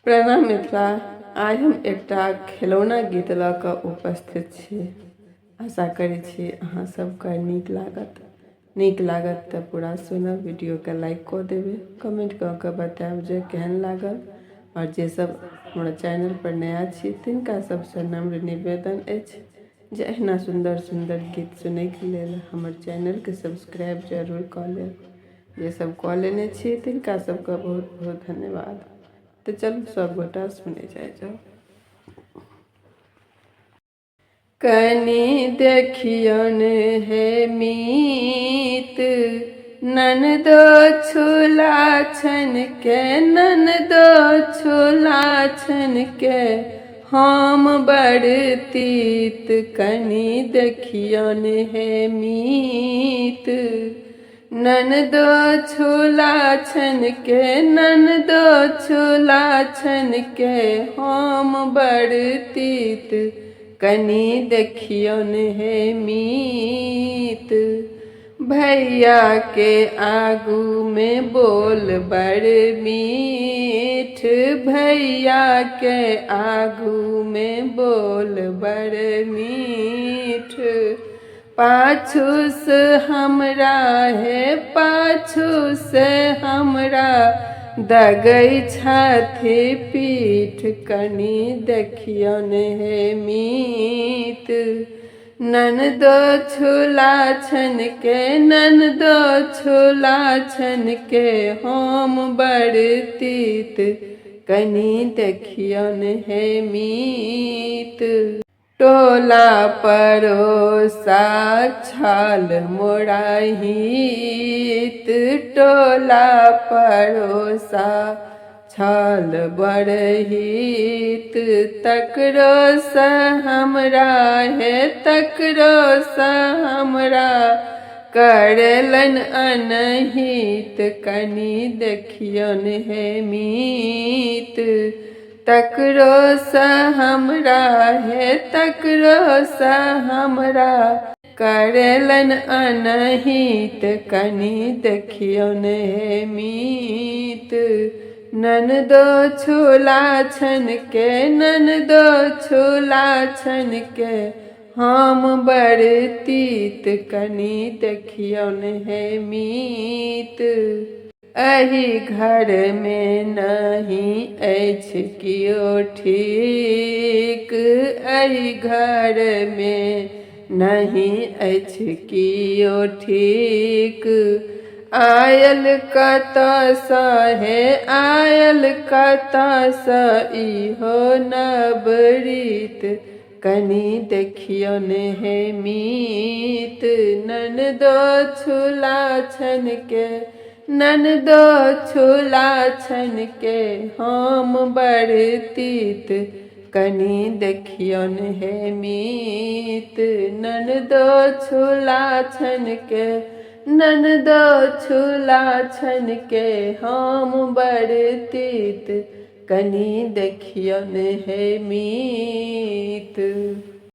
प्रणाम मित्रा, आइ हम एकटा खिलौना गीत लऽ कऽ उपस्थित छी। आशा करै छी अहाँ सबके नीक लागत तऽ पूरा सुनब, वीडियोके लाइक कऽ देबै, कमेंट कऽ कऽ बतायब जे केहन लागल। और जे सब हमरा चैनल पर नया छी तिनका सबसँ नम्र निवेदन अछि जे एहिना सुंदर सुंदर गीत सुनैके लेल हमर चैनलके सब्सक्राइब जरूर कऽ लेब। जे सब कऽ लेने छी तिनका सबके बहुत बहुत धन्यवाद। तो चलू सब गोटा सुने जाओ। कनी देखियन हे मीत, ननदो छुला छन के, ननदो छुला छन के, हम बड़ तीत। कनी देखियन हे मीत, ननदो छुला छन के, ननदो छुला छन के, हम बड़ तीत। कनी देखियन हे मीत, भैया के आगू में बोल बड़ मीठ, भैया के आगू में बोल बड़ मीठ। पाछू से हमरा हे, पाछू से हमरा दगै छथि पीठ। कनी देखियन हे मीत, ननदो छुला छन के, ननदो छुला छन के, हम बड़ तीत। कनी देखियन हे मीत, टोला परोसा छाल मोराहित, टोला परोसा छाल बरहित। तकरो सा हमरा हे, तकरो सा हमरा करलन अनहित। कनी देखियन हे मीत, तकरो सा हमरा हे, तकरो सा हमरा करलन अनहित। कनी देखियन हे मीत, ननदो छुला छन के, ननदो छुला छन के, हम बड़ तीत। कनी देखियन हे मीत, एहि घर में नहीं अछि कियो ठीक, एहि घर में नहीं अछि कियो ठीक। आयल कतऽ सँ हे, आयल कतऽ सँ इहो नवरीत। कनी देखियन हे मीत, ननदो छुला छन के, ननदो छुला छन के, हम बड़ तीत। कनी देखियन हे मीत, ननदो छुला छन के, ननदो छुला छन के, हम बड़ तीत। कनी देखियन हे मीत।